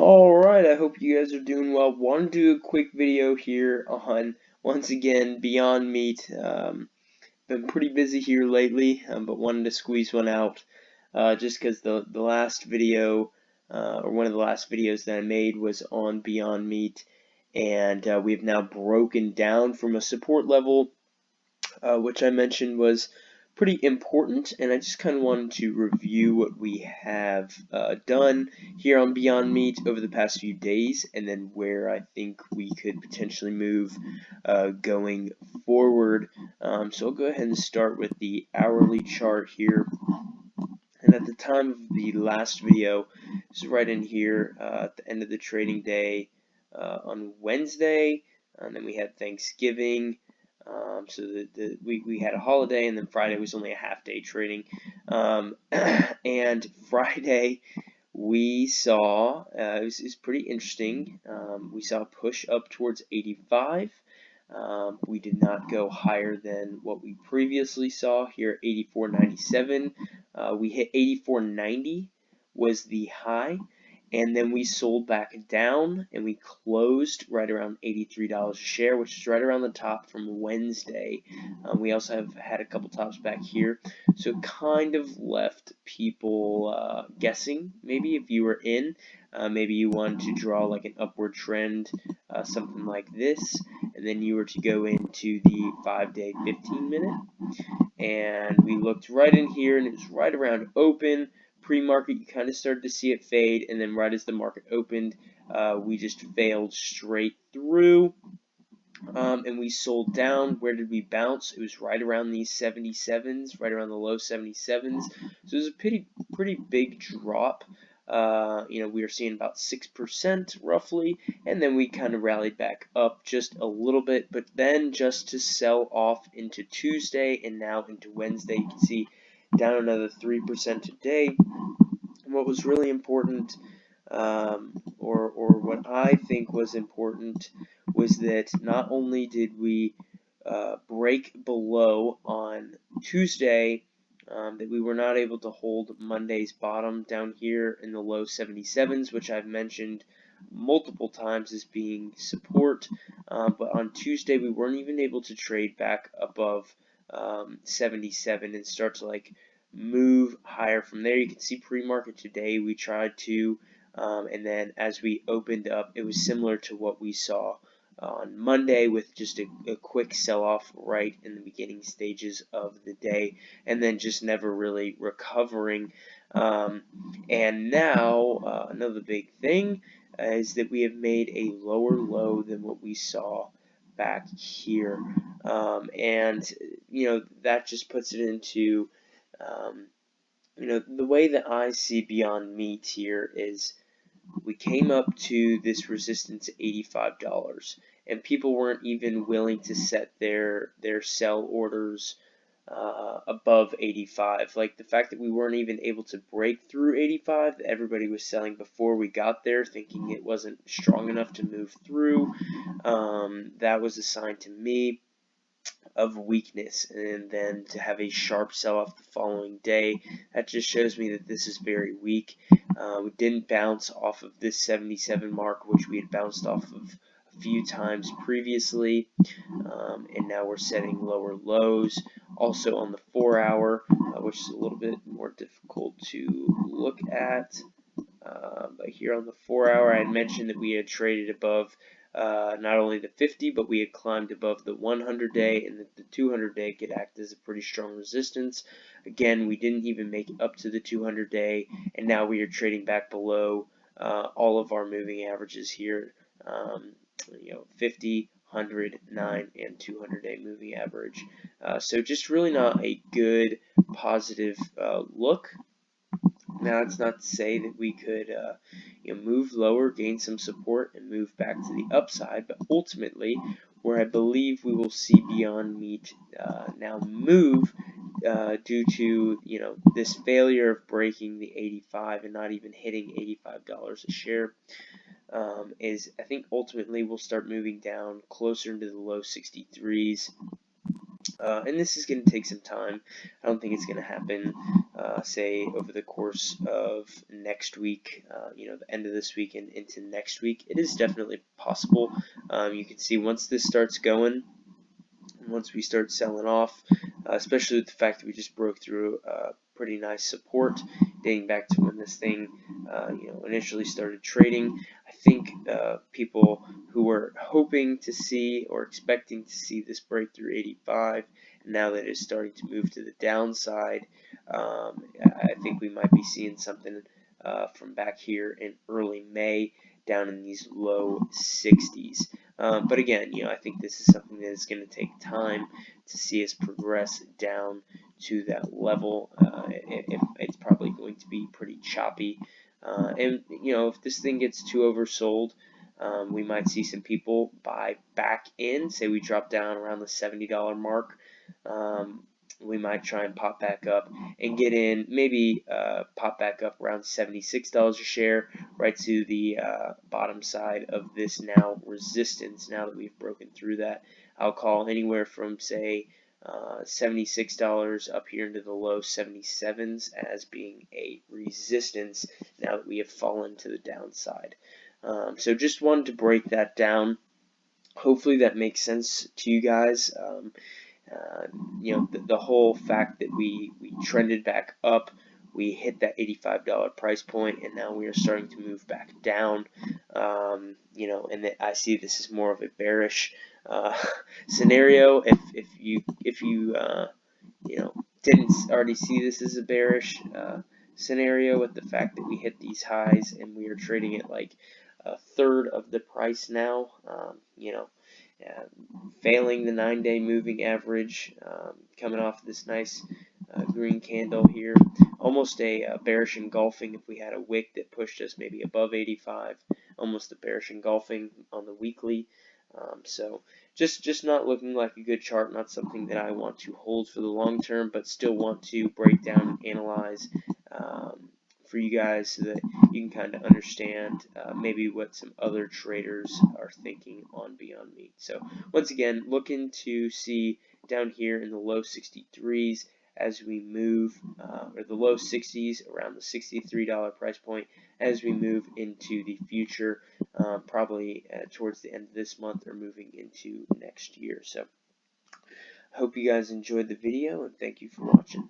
Alright, I hope you guys are doing well. Want to do a quick video here on, once again, Beyond Meat. Been pretty busy here lately, but wanted to squeeze one out just because the last video, or one of the last videos that I made was on Beyond Meat, and we've now broken down from a support level, which I mentioned was pretty important, and I just kind of wanted to review what we have done here on Beyond Meat over the past few days, and then where I think we could potentially move going forward. So I'll go ahead and start with the hourly chart here. And at the time of the last video, this is right in here at the end of the trading day on Wednesday, and then we had Thanksgiving. So we had a holiday, and then Friday was only a half day trading. And Friday we saw it was pretty interesting. We saw a push up towards 85. We did not go higher than what we previously saw here at 84.97. We hit 84.90 was the high, and then we sold back down, and we closed right around $83 a share, which is right around the top from Wednesday. We also have had a couple tops back here, so it kind of left people guessing. Maybe if you were in, maybe you wanted to draw like an upward trend, something like this, and then you were to go into the 5-day 15-minute, and we looked right in here, and it was right around open. Pre-market, you kind of started to see it fade, and then right as the market opened, we just failed straight through, and we sold down. Where did we bounce? It was right around these 77s, right around the low 77s. So it was a pretty big drop. We were seeing about 6% roughly, and then we kind of rallied back up just a little bit, but then just to sell off into Tuesday and now into Wednesday. You can see down another 3% today. And what was really important, or what I think was important, was that not only did we break below on Tuesday, that we were not able to hold Monday's bottom down here in the low 77s, which I've mentioned multiple times as being support, but on Tuesday we weren't even able to trade back above 77 and start to like move higher from there. You can see pre-market today we tried to, and then as we opened up, it was similar to what we saw on Monday, with just a quick sell-off right in the beginning stages of the day, and then just never really recovering. And now another big thing is that we have made a lower low than what we saw back here, and that just puts it into the way that I see Beyond Meat here is we came up to this resistance at $85, and people weren't even willing to set their sell orders above 85. Like the fact that we weren't even able to break through 85, that everybody was selling before we got there, thinking it wasn't strong enough to move through. That was a sign to me of weakness, and then to have a sharp sell-off the following day, that just shows me that this is very weak. We didn't bounce off of this 77 mark, which we had bounced off of a few times previously, and now we're setting lower lows. Also on the 4-hour, which is a little bit more difficult to look at, but here on the 4-hour, I had mentioned that we had traded above not only the 50, but we had climbed above the 100-day, and that the 200-day could act as a pretty strong resistance. Again, we didn't even make it up to the 200-day, and now we are trading back below all of our moving averages here. 50, 100, 9, and 200-day moving average. So just really not a good positive look. Now, that's not to say that we could move lower, gain some support, and move back to the upside, but ultimately, where I believe we will see Beyond Meat now move due to this failure of breaking the 85 and not even hitting $85 a share, is I think ultimately we'll start moving down closer into the low 63s. And this is going to take some time. I don't think it's going to happen say over the course of next week, the end of this week and into next week, it is definitely possible. You can see once this starts going, once we start selling off, especially with the fact that we just broke through pretty nice support dating back to when this thing initially started trading. I think people who were hoping to see or expecting to see this break through 85, and now that it's starting to move to the downside, I think we might be seeing something from back here in early May down in these low 60s. But again, I think this is something that is going to take time to see us progress down to that level. It's probably going to be pretty choppy. And if this thing gets too oversold, we might see some people buy back in. Say we drop down around the $70 mark. We might try and pop back up and get in, maybe pop back up around $76 a share, right to the bottom side of this now resistance. Now that we've broken through that, I'll call anywhere from, say, $76 up here into the low 77s as being a resistance now that we have fallen to the downside. So just wanted to break that down. Hopefully that makes sense to you guys. The whole fact that we trended back up, we hit that $85 price point, and now we are starting to move back down. And that I see this as more of a bearish scenario. If you didn't already see this as a bearish scenario, with the fact that we hit these highs and we are trading at like a third of the price now, failing the 9-day moving average, coming off this nice green candle here, almost a bearish engulfing if we had a wick that pushed us maybe above 85, almost a bearish engulfing on the weekly. So just not looking like a good chart, not something that I want to hold for the long term, but still want to break down and analyze for you guys so that you can kind of understand maybe what some other traders are thinking on Beyond Meat. So once again, looking to see down here in the low 63s as we move, or the low 60s around the $63 price point as we move into the future, probably towards the end of this month or moving into next year. So I hope you guys enjoyed the video, and thank you for watching.